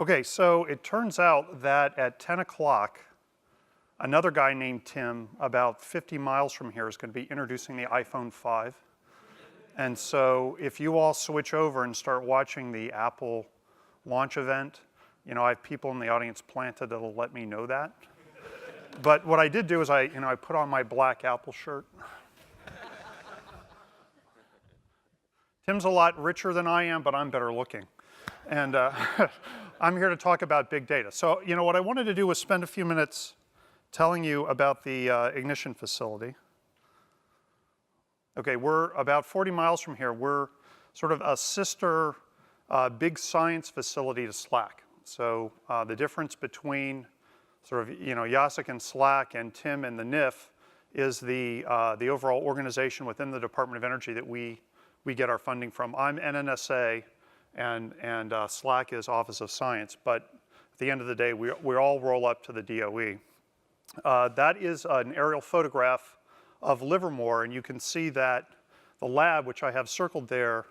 Okay, so it turns out that at 10 o'clock, another guy named Tim, about 50 miles from here, is going to be introducing the iPhone 5. And so if you all switch over and start watching the Apple launch event, you know, I have people in the audience planted that'll let me know that. But what I did do is I put on my black Apple shirt. Tim's a lot richer than I am, but I'm better looking. And I'm here to talk about big data. So, you know, what I wanted to do was spend a few minutes telling you about the ignition facility. Okay, we're about 40 miles from here. We're sort of a sister big science facility to SLAC. So the difference between sort of, you know, Jacek and SLAC and Tim and the NIF is the overall organization within the Department of Energy that we get our funding from. I'm NNSA, and SLAC is Office of Science, but at the end of the day, we all roll up to the DOE. That is an aerial photograph of Livermore, and you can see that the lab, which I have circled there,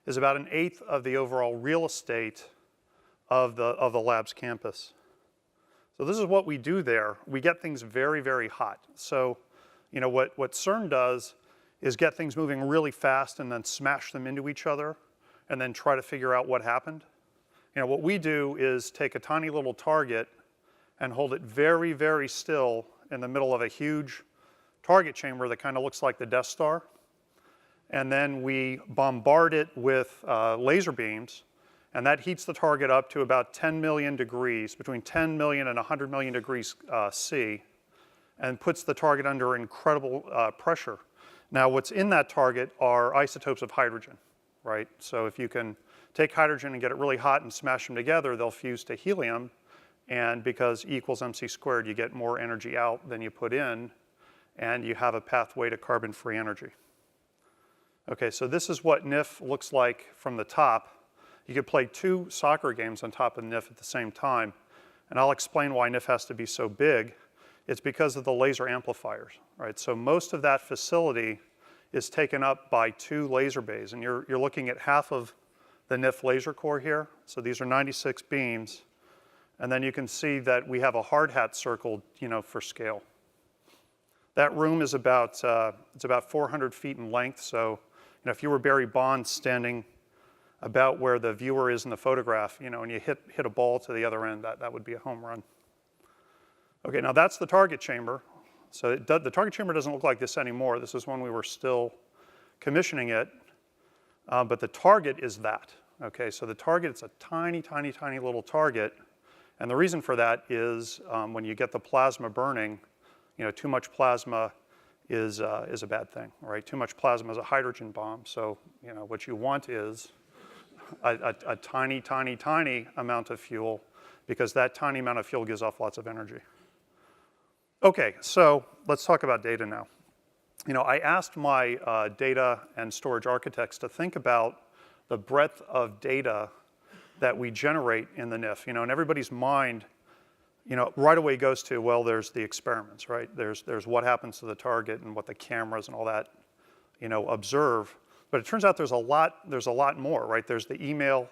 is about 1/8 of the overall real estate of the lab's campus. So this is what we do there. We get things very, very hot. So, you know, what CERN does is get things moving really fast and then smash them into each other and then try to figure out what happened. You know, what we do is take a tiny little target and hold it very, very still in the middle of a huge target chamber that kind of looks like the Death Star. And then we bombard it with laser beams, and that heats the target up to about 10 million degrees, between 10 million and 100 million degrees C, and puts the target under incredible pressure. Now, what's in that target are isotopes of hydrogen, right? So if you can take hydrogen and get it really hot and smash them together, they'll fuse to helium, and because E equals mc squared, you get more energy out than you put in, and you have a pathway to carbon-free energy. Okay, so this is what NIF looks like from the top. You could play 2 soccer games on top of NIF at the same time, and I'll explain why NIF has to be so big. It's because of the laser amplifiers, right? So most of that facility is taken up by 2 laser bays, and you're looking at half of the NIF laser core here. So these are 96 beams, and then you can see that we have a hard hat circled, you know, for scale. That room is about it's about 400 feet in length. So, you know, if you were Barry Bonds standing about where the viewer is in the photograph, you know, and you hit a ball to the other end, that would be a home run. Okay, now that's the target chamber. So the target chamber doesn't look like this anymore. This is when we were still commissioning it, but the target is that. Okay, so the target is a tiny, tiny, tiny little target, and the reason for that is when you get the plasma burning, you know, too much plasma is a bad thing, right? Too much plasma is a hydrogen bomb. So, you know, what you want is a tiny, tiny, tiny amount of fuel, because that tiny amount of fuel gives off lots of energy. Okay, so let's talk about data now. You know, I asked my data and storage architects to think about the breadth of data that we generate in the NIF. You know, in everybody's mind, you know, right away goes to, well, there's the experiments, right? There's what happens to the target and what the cameras and all that, you know, observe. But it turns out there's a lot more, right? There's the email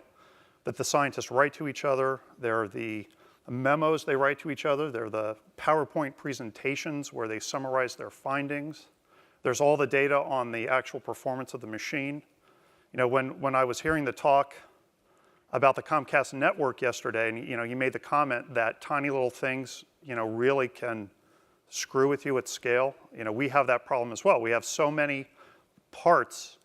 that the scientists write to each other. There are the memos they write to each other. There are the PowerPoint presentations where they summarize their findings. There's all the data on the actual performance of the machine. You know, when I was hearing the talk about the Comcast network yesterday, and you know, you made the comment that tiny little things, you know, really can screw with you at scale. You know, we have that problem as well. We have so many parts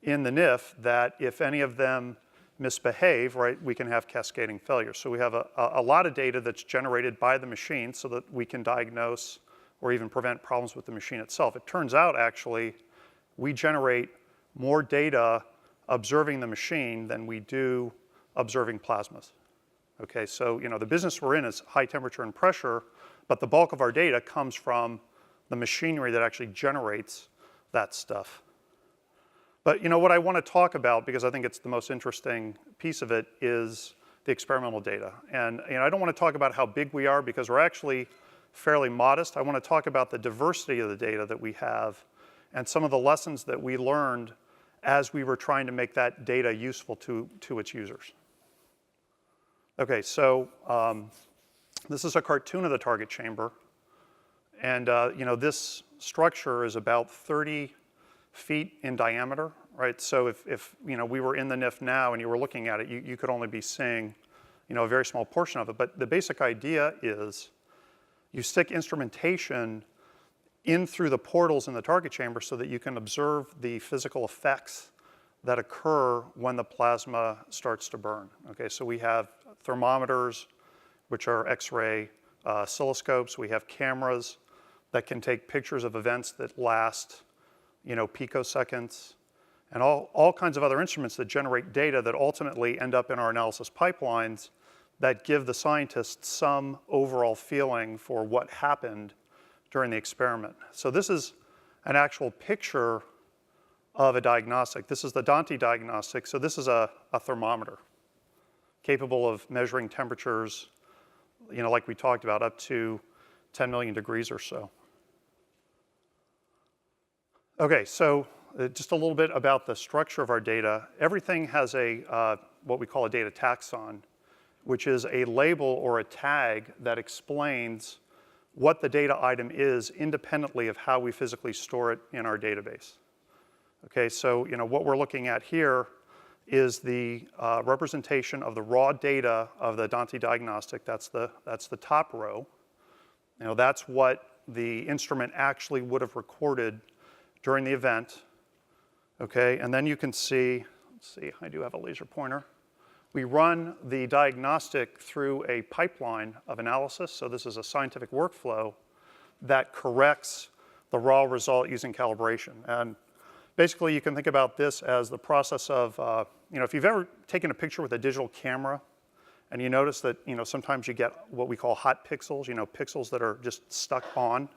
in the NIF that if any of them misbehave, right, we can have cascading failures. So we have a lot of data that's generated by the machine so that we can diagnose or even prevent problems with the machine itself. It turns out, actually, we generate more data observing the machine than we do observing plasmas. Okay, so, you know, the business we're in is high temperature and pressure, but the bulk of our data comes from the machinery that actually generates that stuff. But, you know, what I want to talk about, because I think it's the most interesting piece of it, is the experimental data. And, you know, I don't want to talk about how big we are, because we're actually fairly modest. I want to talk about the diversity of the data that we have and some of the lessons that we learned as we were trying to make that data useful to its users. Okay, so this is a cartoon of the target chamber. And this structure is about 30 feet in diameter, right? So if we were in the NIF now and you were looking at it, you could only be seeing a very small portion of it. But the basic idea is you stick instrumentation in through the portals in the target chamber so that you can observe the physical effects that occur when the plasma starts to burn. Okay, so we have thermometers, which are X-ray oscilloscopes. We have cameras that can take pictures of events that last, picoseconds, and all kinds of other instruments that generate data that ultimately end up in our analysis pipelines that give the scientists some overall feeling for what happened during the experiment. So this is an actual picture of a diagnostic. This is the Dante diagnostic. So this is a thermometer capable of measuring temperatures, like we talked about, up to 10 million degrees or so. Okay, so just a little bit about the structure of our data. Everything has what we call a data taxon, which is a label or a tag that explains what the data item is independently of how we physically store it in our database. Okay, so what we're looking at here is the representation of the raw data of the Dante diagnostic. That's the top row. That's what the instrument actually would have recorded during the event. Okay, and then you can see, let's see, I do have a laser pointer. We run the diagnostic through a pipeline of analysis. So this is a scientific workflow that corrects the raw result using calibration. And basically, you can think about this as the process of, if you've ever taken a picture with a digital camera and you notice that, sometimes you get what we call hot pixels, pixels that are just stuck on,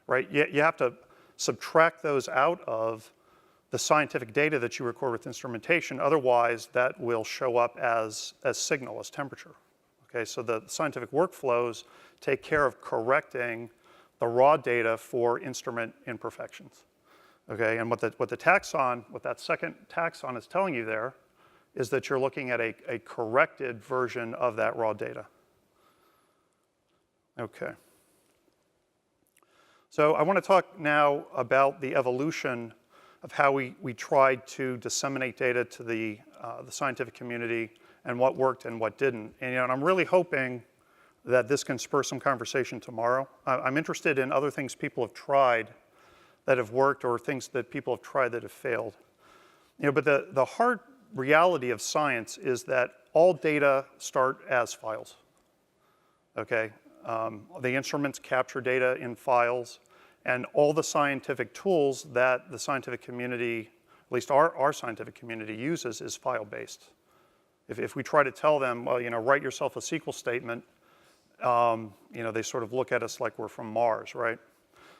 right? You have to subtract those out of the scientific data that you record with instrumentation. Otherwise, that will show up as signal, as temperature. Okay, so the scientific workflows take care of correcting the raw data for instrument imperfections. Okay, and what that second taxon is telling you there is that you're looking at a corrected version of that raw data. Okay. So I want to talk now about the evolution of how we tried to disseminate data to the scientific community and what worked and what didn't. And I'm really hoping that this can spur some conversation tomorrow. I'm interested in other things people have tried that have worked or things that people have tried that have failed. But the hard reality of science is that all data start as files. Okay, the instruments capture data in files. And all the scientific tools that the scientific community, at least our scientific community, uses is file-based. If we try to tell them, well, write yourself a SQL statement, they sort of look at us like we're from Mars, right?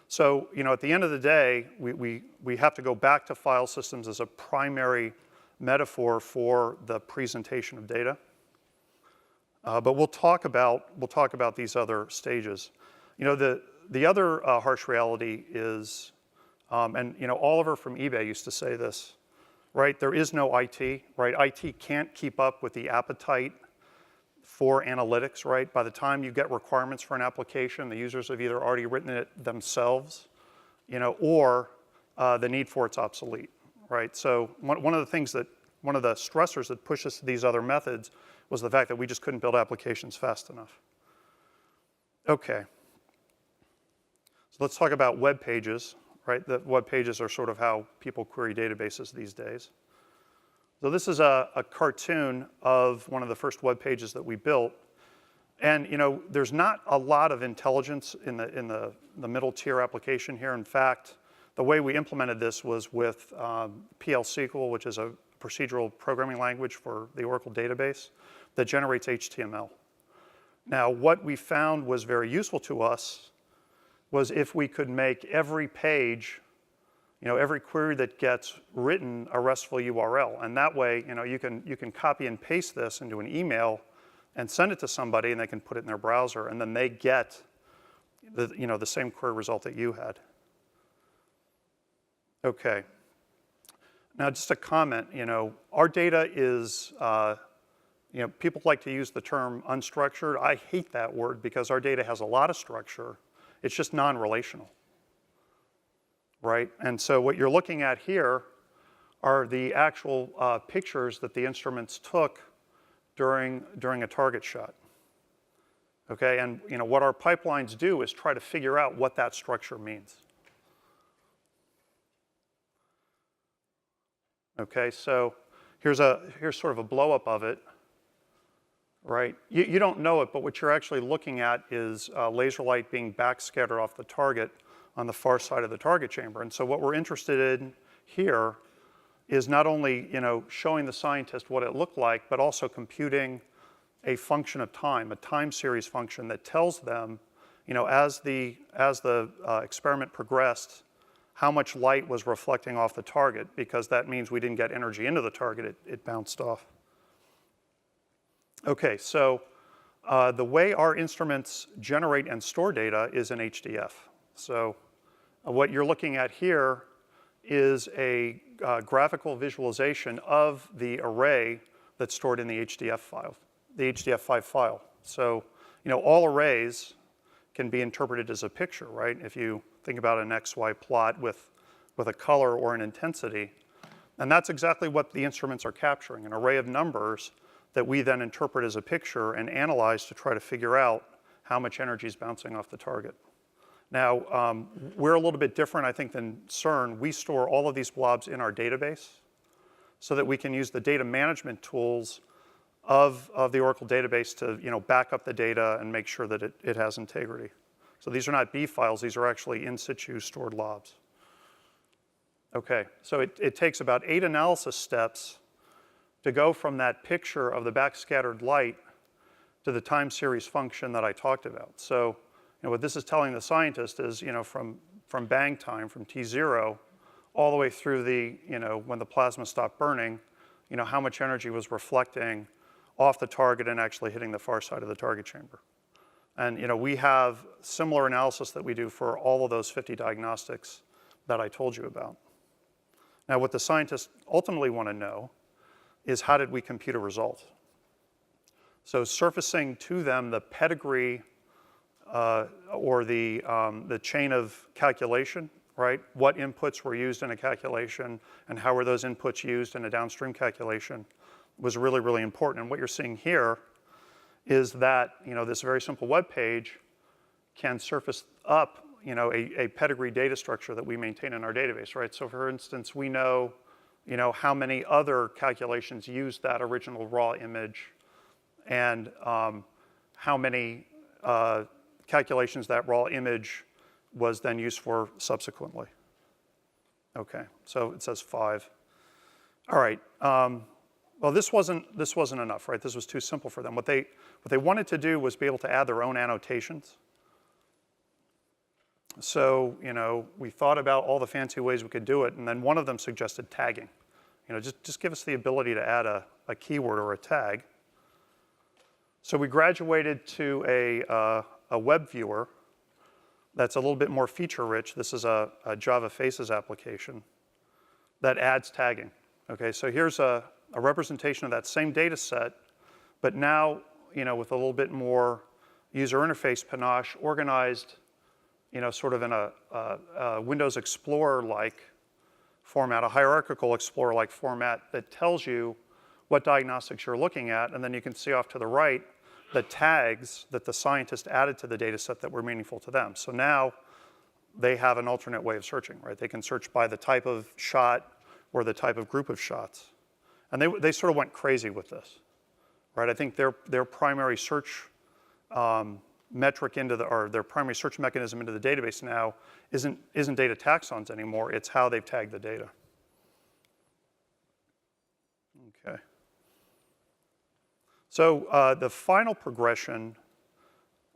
So, at the end of the day, we have to go back to file systems as a primary metaphor for the presentation of data. But we'll talk about these other stages. The other harsh reality is, and Oliver from eBay used to say this, right? There is no IT, right? IT can't keep up with the appetite for analytics, right? By the time you get requirements for an application, the users have either already written it themselves, or the need for it's obsolete, right? So one of the stressors that pushed us to these other methods was the fact that we just couldn't build applications fast enough. Okay. So let's talk about web pages, right? The web pages are sort of how people query databases these days. So this is a cartoon of one of the first web pages that we built. And there's not a lot of intelligence in the middle tier application here. In fact, the way we implemented this was with PL SQL, which is a procedural programming language for the Oracle database that generates HTML. Now, what we found was very useful to us was if we could make every page, every query that gets written a RESTful URL. And that way, you can copy and paste this into an email and send it to somebody and they can put it in their browser and then they get the same query result that you had. Okay. Now just a comment, our data is You know, people like to use the term unstructured. I hate that word because our data has a lot of structure. It's just non-relational, right? And so what you're looking at here are the actual pictures that the instruments took during a target shot. Okay, and you know what our pipelines do is try to figure out what that structure means. Okay, so here's sort of a blow up of it, right? You don't know it, but what you're actually looking at is laser light being backscattered off the target on the far side of the target chamber. And so what we're interested in here is not only, you know, showing the scientist what it looked like, but also computing a function of time, a time series function that tells them, you know, as the experiment progressed, how much light was reflecting off the target, because that means we didn't get energy into the target, it bounced off. Okay, so the way our instruments generate and store data is in HDF. So what you're looking at here is a graphical visualization of the array that's stored in the HDF file, the HDF5 file. So, you know, all arrays can be interpreted as a picture, right? If you think about an XY plot with a color or an intensity, and that's exactly what the instruments are capturing, an array of numbers that we then interpret as a picture and analyze to try to figure out how much energy is bouncing off the target. Now, we're a little bit different, I think, than CERN. We store all of these blobs in our database so that we can use the data management tools of the Oracle database to, you know, back up the data and make sure that it has integrity. So these are not B files, these are actually in situ stored lobs. Okay, so it takes about 8 analysis steps to go from that picture of the backscattered light to the time series function that I talked about. So, you know, what this is telling the scientist is, you know, from bang time, from T0, all the way through the, you know, when the plasma stopped burning, you know, how much energy was reflecting off the target and actually hitting the far side of the target chamber. And, you know, we have similar analysis that we do for all of those 50 diagnostics that I told you about. Now, what the scientists ultimately want to know is how did we compute a result? So surfacing to them the pedigree or the chain of calculation, right? What inputs were used in a calculation and how were those inputs used in a downstream calculation was really, really important. And what you're seeing here is that, you know, this very simple web page can surface up, you know, a pedigree data structure that we maintain in our database, right? So for instance, we know, you know, how many other calculations used that original raw image and how many calculations that raw image was then used for subsequently. Okay, so it says 5. All right, well this wasn't enough, right? This was too simple for them. What they wanted to do was be able to add their own annotations. So, you know, we thought about all the fancy ways we could do it, and then one of them suggested tagging. You know, just give us the ability to add a keyword or a tag. So we graduated to a web viewer that's a little bit more feature-rich. This is a Java Faces application that adds tagging. Okay, so here's a representation of that same data set, but now, you know, with a little bit more user interface panache, organized, you know, sort of in a Windows Explorer-like format, a hierarchical Explorer-like format that tells you what diagnostics you're looking at, and then you can see off to the right the tags that the scientist added to the data set that were meaningful to them. So now they have an alternate way of searching, right? They can search by the type of shot or the type of group of shots. And they sort of went crazy with this, right? I think their primary search metric or their primary search mechanism into the database now isn't data taxons anymore, it's how they've tagged the data. Okay. So the final progression,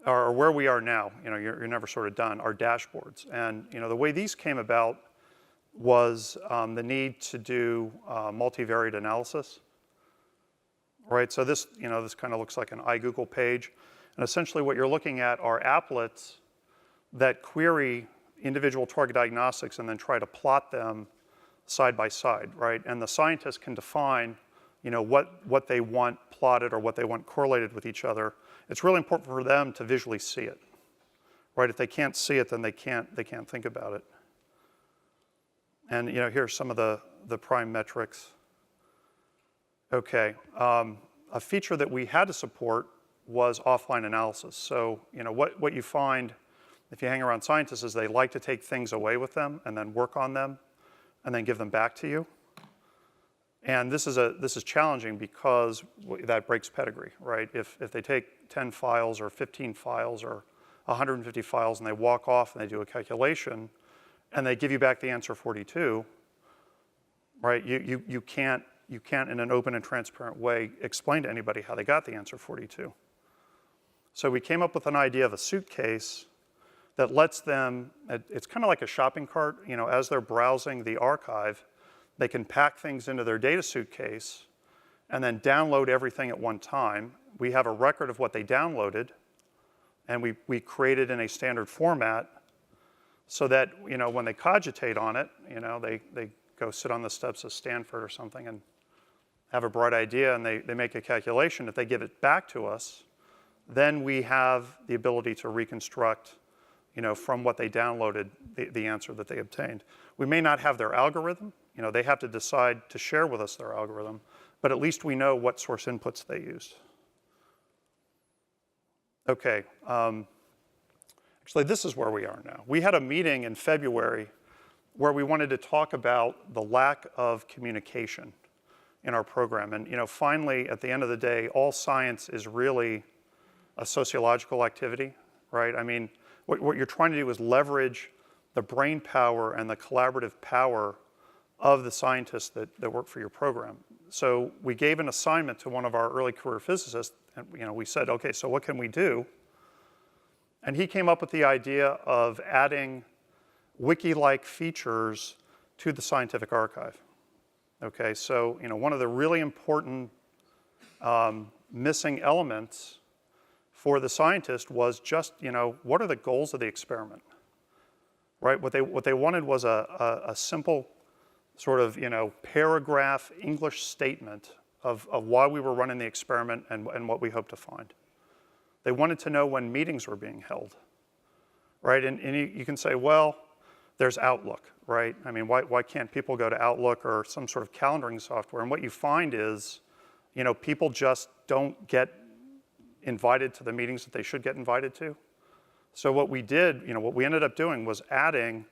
or where we are now, you know, you're never sort of done, are dashboards. And, you know, the way these came about was the need to do multivariate analysis, right? So this, you know, this kind of looks like an iGoogle page. And essentially what you're looking at are applets that query individual target diagnostics and then try to plot them side by side, right? And the scientist can define what they want plotted or what they want correlated with each other, it's really important for them to visually see it, right? If they can't see it, then they can't think about it. And here's some of the prime metrics. Okay, a feature that we had to support was offline analysis. So what you find if you hang around scientists is they like to take things away with them and then work on them and then give them back to you. And this is challenging because that breaks pedigree, right? If they take 10 files or 15 files or 150 files and they walk off and they do a calculation and they give you back the answer 42, right? You can't in an open and transparent way explain to anybody how they got the answer 42. So we came up with an idea of a suitcase that lets them, it's kind of like a shopping cart, as they're browsing the archive, they can pack things into their data suitcase and then download everything at one time. We have a record of what they downloaded, and we created in a standard format so that when they cogitate on it, they go sit on the steps of Stanford or something and have a bright idea and they make a calculation. If they give it back to us, then we have the ability to reconstruct from what they downloaded, the answer that they obtained. We may not have their algorithm. They have to decide to share with us their algorithm, but at least we know what source inputs they used. Okay, actually this is where we are now. We had a meeting in February where we wanted to talk about the lack of communication in our program. And finally, at the end of the day, all science is really a sociological activity, right? I mean, what you're trying to do is leverage the brain power and the collaborative power of the scientists that work for your program. So we gave an assignment to one of our early career physicists, and we said, okay, so what can we do? And he came up with the idea of adding wiki-like features to the scientific archive. Okay, so one of the really important missing elements for the scientist was just, what are the goals of the experiment, right? What they wanted was a simple sort of, paragraph English statement of why we were running the experiment and what we hope to find. They wanted to know when meetings were being held, right? And you can say, well, there's Outlook, right? I mean, why can't people go to Outlook or some sort of calendaring software? And what you find is, people just don't get invited to the meetings that they should get invited to. So what we did, what we ended up doing was adding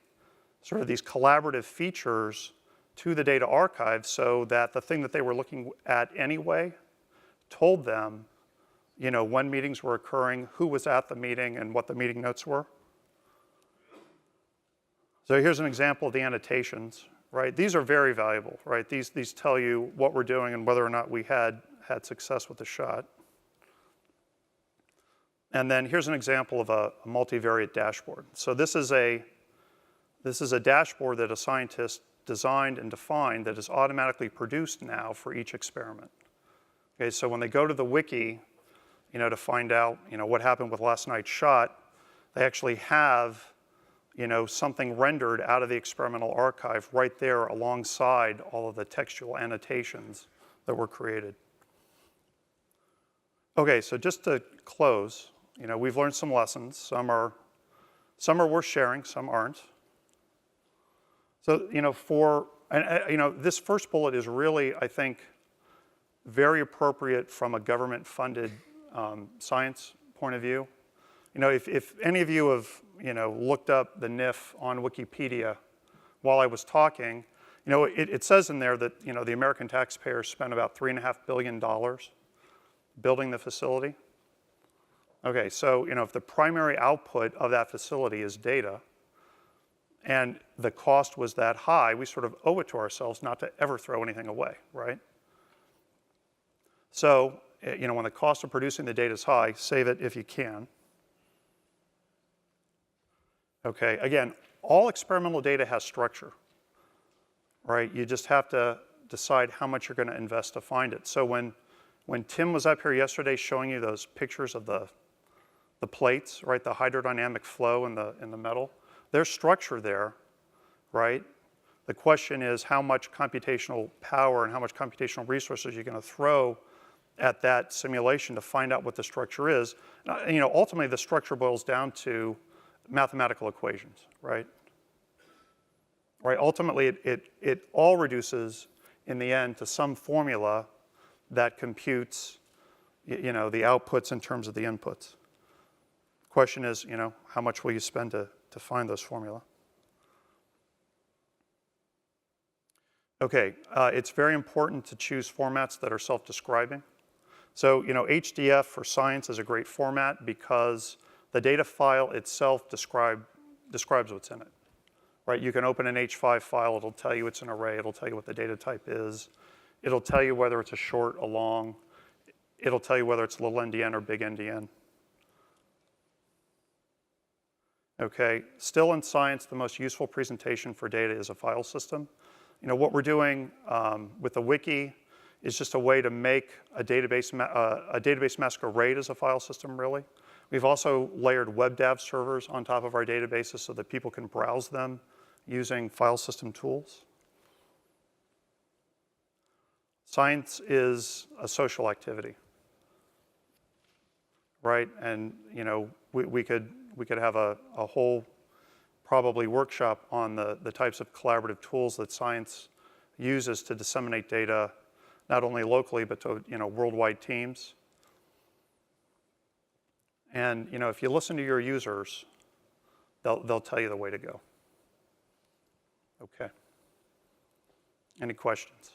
sort of these collaborative features to the data archive so that the thing that they were looking at anyway told them, when meetings were occurring, who was at the meeting, and what the meeting notes were. So here's an example of the annotations, right? These are very valuable, right? These tell you what we're doing and whether or not we had success with the shot. And then here's an example of a multivariate dashboard. So this is a dashboard that a scientist designed and defined that is automatically produced now for each experiment. Okay, so when they go to the wiki, to find out, what happened with last night's shot, they actually have, something rendered out of the experimental archive right there alongside all of the textual annotations that were created. Okay, so just to close, we've learned some lessons. Some are worth sharing, some aren't. So, this first bullet is really, I think, very appropriate from a government-funded science point of view. If any of you have, looked up the NIF on Wikipedia while I was talking, it says in there that, the American taxpayers spent about $3.5 billion building the facility. Okay, so if the primary output of that facility is data, and the cost was that high, we sort of owe it to ourselves not to ever throw anything away, right? So, when the cost of producing the data is high, save it if you can. Okay, again, all experimental data has structure, right? You just have to decide how much you're going to invest to find it. So when Tim was up here yesterday showing you those pictures of the plates, right, the hydrodynamic flow in the metal, there's structure there, right? The question is how much computational power and how much computational resources you're going to throw at that simulation to find out what the structure is. Ultimately, the structure boils down to mathematical equations, right? Right. Ultimately, it all reduces in the end to some formula that computes, the outputs in terms of the inputs. The question is, how much will you spend to find those formula? Okay, it's very important to choose formats that are self-describing. So, HDF for science is a great format because the data file itself describes what's in it, right? You can open an H5 file, it'll tell you it's an array, it'll tell you what the data type is, it'll tell you whether it's a short, a long, it'll tell you whether it's little endian or big endian. Okay, still in science, the most useful presentation for data is a file system. What we're doing with the wiki is just a way to make a database masquerade as a file system, really. We've also layered webdav servers on top of our databases so that people can browse them using file system tools. Science is a social activity, right? And we could have a whole probably workshop on the types of collaborative tools that science uses to disseminate data, not only locally, but to worldwide teams. And if you listen to your users, they'll tell you the way to go. Okay. Any questions?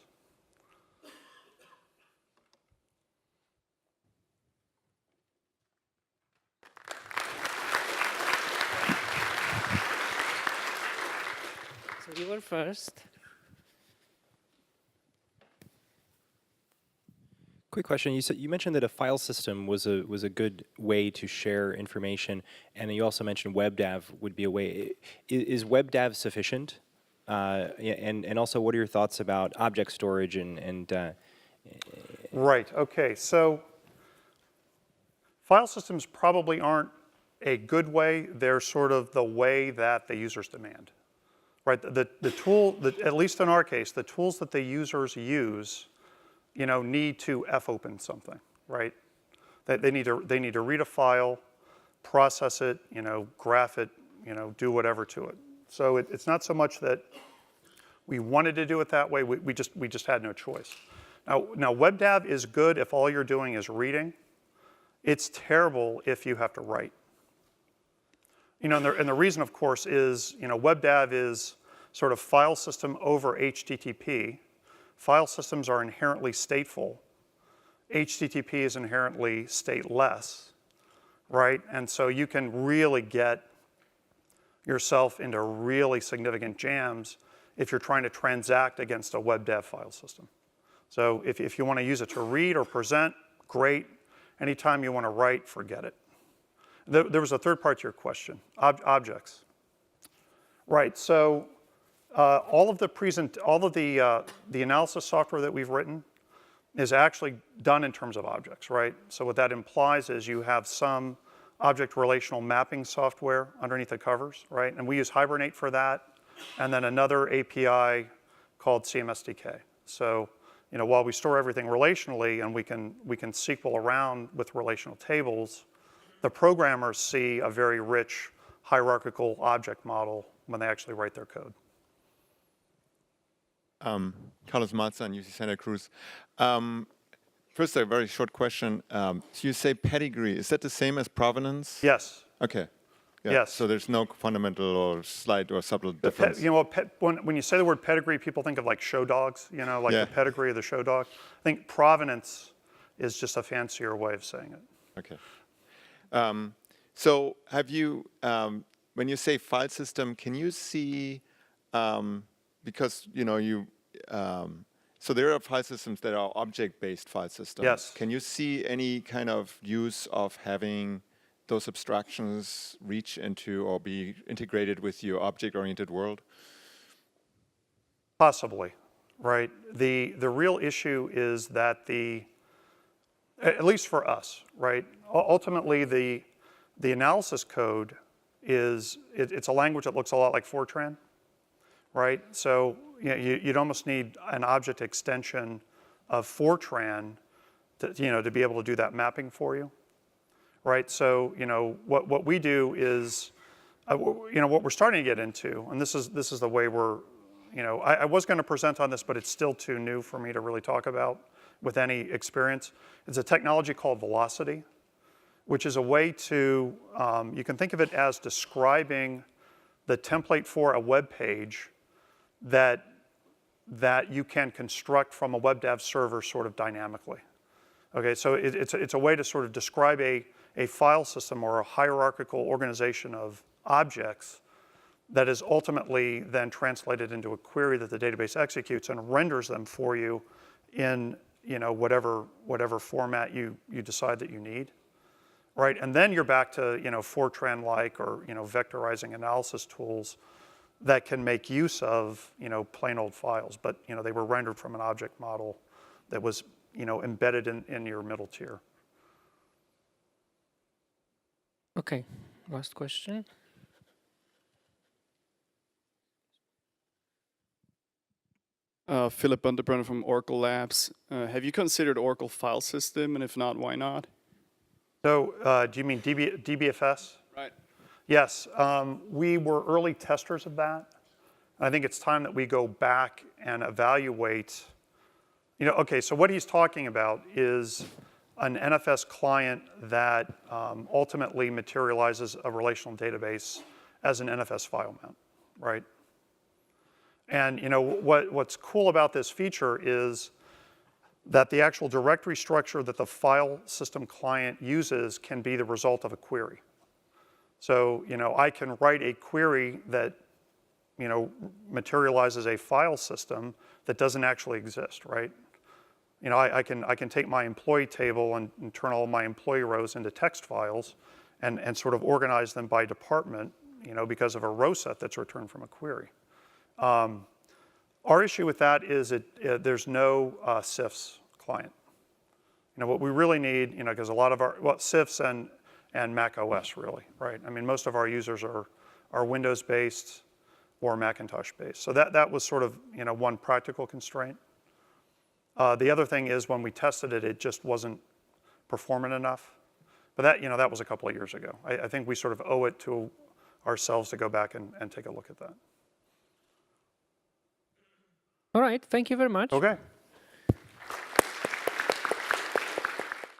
So you were first. Quick question. You mentioned that a file system was a good way to share information, and you also mentioned webdav would be a way. Is webdav sufficient? And also, what are your thoughts about object storage and Right. Okay. So file systems probably aren't a good way. They're sort of the way that the users demand. Right. The tool, at least in our case, the tools that the users use, need to open something, right? They need to read a file, process it, graph it, do whatever to it. So it's not so much that we wanted to do it that way. We just had no choice. Now webdav is good if all you're doing is reading. It's terrible if you have to write. And the reason, of course, is webdav is sort of file system over HTTP. File systems are inherently stateful. HTTP is inherently stateless, right? And so you can really get yourself into really significant jams if you're trying to transact against a webdav file system. So if you want to use it to read or present, great. Anytime you want to write, forget it. There was a third part to your question, objects. Right, so all of the analysis software that we've written is actually done in terms of objects, right? So what that implies is you have some object relational mapping software underneath the covers, right? And we use Hibernate for that, and then another API called CMSDK. So while we store everything relationally and we can SQL around with relational tables, the programmers see a very rich hierarchical object model when they actually write their code. Carlos Mazza, UC Santa Cruz. First, a very short question. So you say pedigree. Is that the same as provenance? Yes. Okay. Yeah. Yes. So there's no fundamental or slight or subtle difference. When you say the word pedigree, people think of like show dogs, like the pedigree of the show dog. I think provenance is just a fancier way of saying it. Okay. So have you, when you say file system, can you see, because so there are file systems that are object-based file systems. Yes. Can you see any kind of use of having those abstractions reach into or be integrated with your object-oriented world? Possibly, right? The real issue is that at least for us, right? Ultimately, the analysis code it's a language that looks a lot like Fortran, right? So you'd almost need an object extension of Fortran to be able to do that mapping for you, right? So what we do is, what we're starting to get into, and this is the way we're, I was going to present on this, but it's still too new for me to really talk about with any experience. It's a technology called velocity, which is a way to, you can think of it as describing the template for a web page that you can construct from a WebDAV server sort of dynamically. Okay, so it's a way to sort of describe a file system or a hierarchical organization of objects that is ultimately then translated into a query that the database executes and renders them for you in whatever format you decide that you need, right? And then you're back to Fortran-like or vectorizing analysis tools that can make use of plain old files, but they were rendered from an object model that was embedded in your middle tier. Okay, last question. Philip Bundebrunner from Oracle Labs. Have you considered Oracle file system, and if not, why not? So do you mean DBFS? Right. Yes, we were early testers of that. I think it's time that we go back and evaluate. Okay, so what he's talking about is an NFS client that ultimately materializes a relational database as an NFS file mount, right? And what's cool about this feature is that the actual directory structure that the file system client uses can be the result of a query. So I can write a query that materializes a file system that doesn't actually exist, right? I can take my employee table and turn all my employee rows into text files and sort of organize them by department, because of a row set that's returned from a query. Our issue with that is there's no CIFS client. What we really need, because a lot of our, CIFS and Mac OS really, right? I mean, most of our users are Windows-based or Macintosh-based. So that was sort of, one practical constraint. The other thing is when we tested it, it just wasn't performant enough. But that was a couple of years ago. I think we sort of owe it to ourselves to go back and take a look at that. All right, thank you very much. Okay.